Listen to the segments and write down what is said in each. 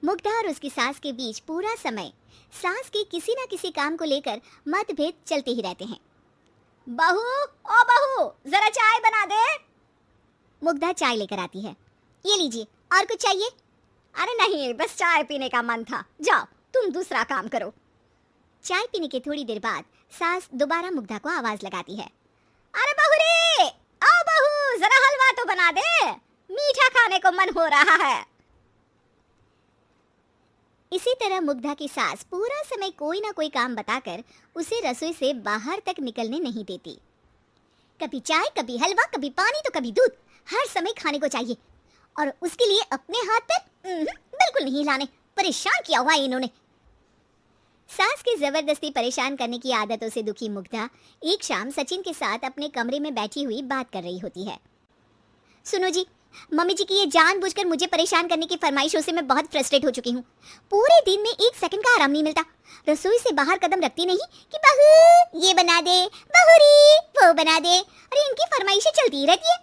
मुग्धा और उसकी सास के बीच पूरा समय सास के किसी न किसी काम को लेकर मतभेद चलते ही रहते हैं। बहू, ओ बहू, जरा चाय बना दे। मुग्धा चाय लेकर आती है। ये लीजिए, और कुछ चाहिए? अरे नहीं, बस चाय पीने का मन था, जाओ तुम दूसरा काम करो। चाय पीने के थोड़ी देर बाद सास दोबारा मुग्धा को आवाज लगाती है। अरे बहू रे, आओ बहू, जरा हलवा तो बना दे, मीठा खाने को मन हो रहा है। इसी तरह मुग्धा की सास पूरा समय कोई ना कोई काम बताकर उसे रसोई से बाहर तक निकलने नहीं देती। कभी चाय, कभी हलवा, कभी पानी तो कभी दूध, हर समय खाने को चाहिए, और उसके लिए अपने हाथ पर बिल्कुल नहीं हिलाने। परेशान किया हुआ है इन्होंने। सास की जबरदस्ती परेशान करने की आदतों से दुखी मुग्धा एक शाम सचिन के साथ अपने कमरे में बैठी हुई बात कर रही होती है। सुनो जी, मम्मी जी की ये जानबूझकर मुझे परेशान करने की फरमाइशों से मैं बहुत फ्रस्ट्रेट हो चुकी हूँ। पूरे दिन में एक सेकंड का आराम नहीं मिलता। रसोई से बाहर कदम रखती नहीं कि बहू ये बना दे, बहू री वो बना दे। अरे इनकी फरमाइशें चलती ही रहती है।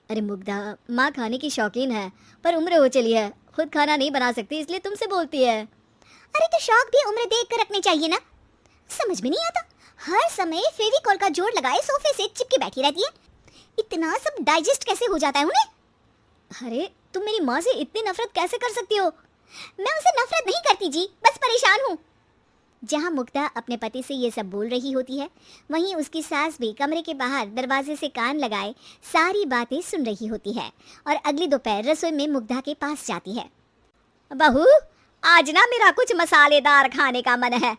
अरे मुग्धा, माँ खाने की शौकीन है, पर उम्र हो चली है, खुद खाना नहीं बना सकती, इसलिए तुमसे बोलती है। अरे तो शौक भी उम्र देख कर रखने चाहिए ना। समझ में नहीं आता, हर समय फेविकॉल का जोड़ लगाए सोफे से चिपके बैठी रहती है। इतना सब डाइजेस्ट कैसे हो जाता है उन्हें? अरे तुम मेरी माँ से इतनी नफरत कैसे कर सकती हो? मैं उसे नफरत नहीं करती जी, बस परेशान हूँ। जहाँ मुग्धा अपने पति से ये सब बोल रही होती है, वहीं उसकी सास भी कमरे के बाहर दरवाजे से कान लगाए सारी बातें सुन रही होती है और अगली दोपहर रसोई में मुग्धा के पास जाती है। बहू, आज ना मेरा कुछ मसालेदार खाने का मन है,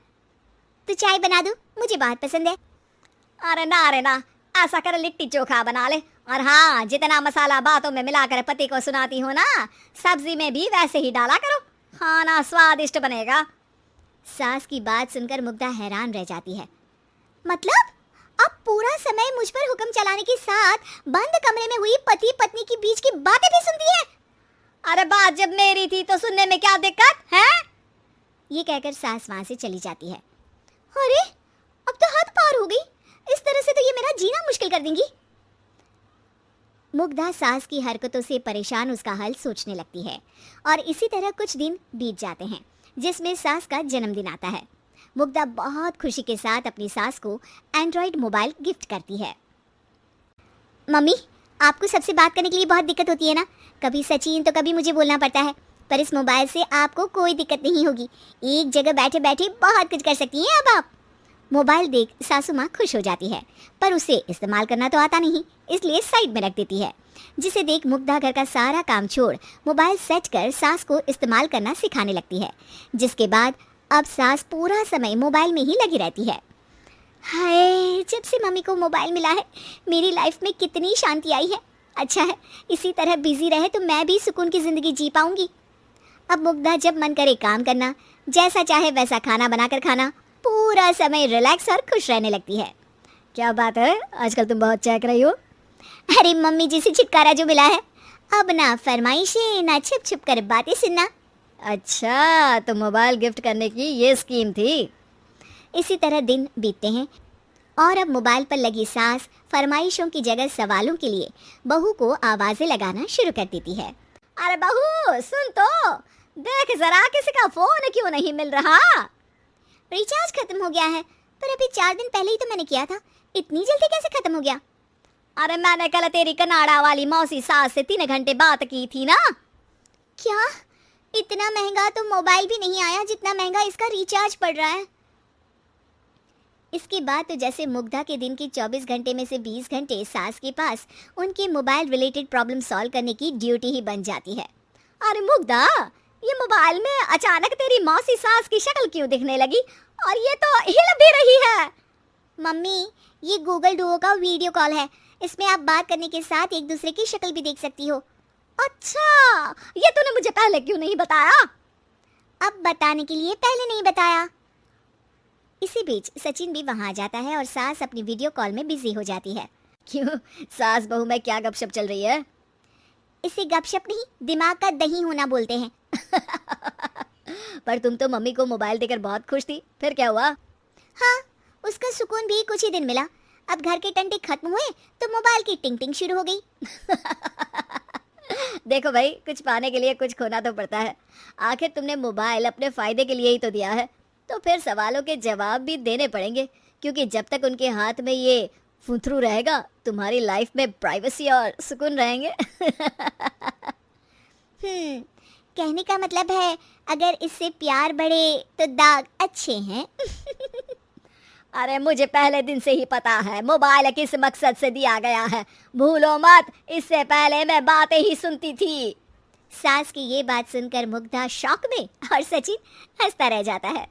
तो चाय बना दो, मुझे बहुत पसंद है। अरे ना, ऐसा कर लिट्टी चोखा बना ले, और हाँ, जितना मसाला बातों में मिलाकर पति को सुनाती हो ना, सब्जी में भी वैसे ही डाला करो, खाना स्वादिष्ट बनेगा। सास की बात सुनकर मुग्धा हैरान रह जाती है। मतलब अब पूरा समय मुझ पर हुक्म चलाने के साथ बंद कमरे में हुई पति पत्नी के बीच की बातें भी सुनती है? अरे बात जब मेरी थी तो सुनने में क्या दिक्कत है? ये कहकर सास वहां से चली जाती है। अरे अब तो हद पार हो गई, इस तरह से तो ये मेरा जीना मुश्किल कर देंगी। मुग्धा सास की हरकतों से परेशान उसका हल सोचने लगती है और इसी तरह कुछ दिन बीत जाते हैं, जिसमें सास का जन्मदिन आता है। मुग्धा बहुत खुशी के साथ अपनी सास को एंड्रॉयड मोबाइल गिफ्ट करती है। मम्मी, आपको सबसे बात करने के लिए बहुत दिक्कत होती है ना, कभी सचिन तो कभी मुझे बोलना पड़ता है, पर इस मोबाइल से आपको कोई दिक्कत नहीं होगी। एक जगह बैठे बैठे बहुत कुछ कर सकती हैं अब आप। मोबाइल देख सासू माँ खुश हो जाती है, पर उसे इस्तेमाल करना तो आता नहीं, इसलिए साइड में रख देती है। जिसे देख मुग्धा घर का सारा काम छोड़ मोबाइल सेट कर सास को इस्तेमाल करना सिखाने लगती है, जिसके बाद अब सास पूरा समय मोबाइल में ही लगी रहती है। हाय, जब से मम्मी को मोबाइल मिला है मेरी लाइफ में कितनी शांति आई है। अच्छा है, इसी तरह बिजी रहे तो मैं भी सुकून की ज़िंदगी जी पाऊंगी। अब मुग्धा जब मन करे काम करना, जैसा चाहे वैसा खाना बनाकर खाना, पूरा समय रिलैक्स और खुश रहने लगती है। क्या बात है, आजकल तुम बहुत चहक रही हो। अरे मम्मी जी से छुटकारा जो मिला है, अब ना फरमाइशें ना छुप छुप कर बातें सुनना। अच्छा, तो मोबाइल गिफ्ट करने की ये स्कीम थी। इसी तरह दिन बीतते हैं और अब मोबाइल पर लगी सास फरमाइशों की जगह सवालों के लिए बहू को आवाज़ें लगाना शुरू कर देती है। अरे बहू सुन तो, देख जरा किसी का फोन क्यों नहीं मिल रहा? रिचार्ज खत्म हो गया है, पर अभी 4 दिन पहले ही तो मैंने किया था, इतनी जल्दी कैसे खत्म हो गया? अरे मैंने कल तेरी कनाडा वाली मौसी सास से 3 घंटे बात की थी ना। क्या? इतना महंगा तो मोबाइल भी नहीं आया जितना महंगा इसका रिचार्ज पड़ रहा है। इसके बाद तो जैसे मुग्धा के दिन की 24 घंटे में से 20 घंटे सास के पास उनके मोबाइल रिलेटेड प्रॉब्लम सॉल्व करने की ड्यूटी ही बन जाती है। अरे मुग्धा, ये मोबाइल में अचानक तेरी मौसी सास की शक्ल क्यों दिखने लगी, और ये तो हिल भी रही है? मम्मी, ये गूगल डुओ का वीडियो कॉल है, इसमें आप बात करने के साथ एक दूसरे की शक्ल भी देख सकती हो। अच्छा, ये तूने मुझे पहले क्यों नहीं बताया? अब बताने के लिए पहले नहीं बताया। इसी बीच सचिन भी वहां आ जाता है और सास अपनी वीडियो कॉल में बिजी हो जाती है। क्यों, सास बहू में क्या गपशप चल रही है? इसे गपशप नहीं, दिमाग का दही होना बोलते हैं। पर तुम तो मम्मी को मोबाइल देकर बहुत खुश थी, फिर क्या हुआ? हाँ, उसका सुकून भी कुछ ही दिन मिला। अब घर के टंटे खत्म हुए तो मोबाइल की टिंग टिंग शुरू हो गई। देखो भाई, कुछ पाने के लिए कुछ खोना तो पड़ता है। आखिर तुमने मोबाइल अपने फायदे के लिए ही तो दिया है, तो फिर सवालों के जवाब भी देने पड़ेंगे, क्योंकि जब तक उनके हाथ में ये फुंथरू रहेगा, तुम्हारी लाइफ में प्राइवेसी और सुकून रहेंगे। कहने का मतलब है अगर इससे प्यार बढ़े तो दाग अच्छे हैं। अरे मुझे पहले दिन से ही पता है मोबाइल किस मकसद से दिया गया है। भूलो मत, इससे पहले मैं बातें ही सुनती थी। सास की ये बात सुनकर मुग्धा शॉक में और सचिन हंसता रह जाता है।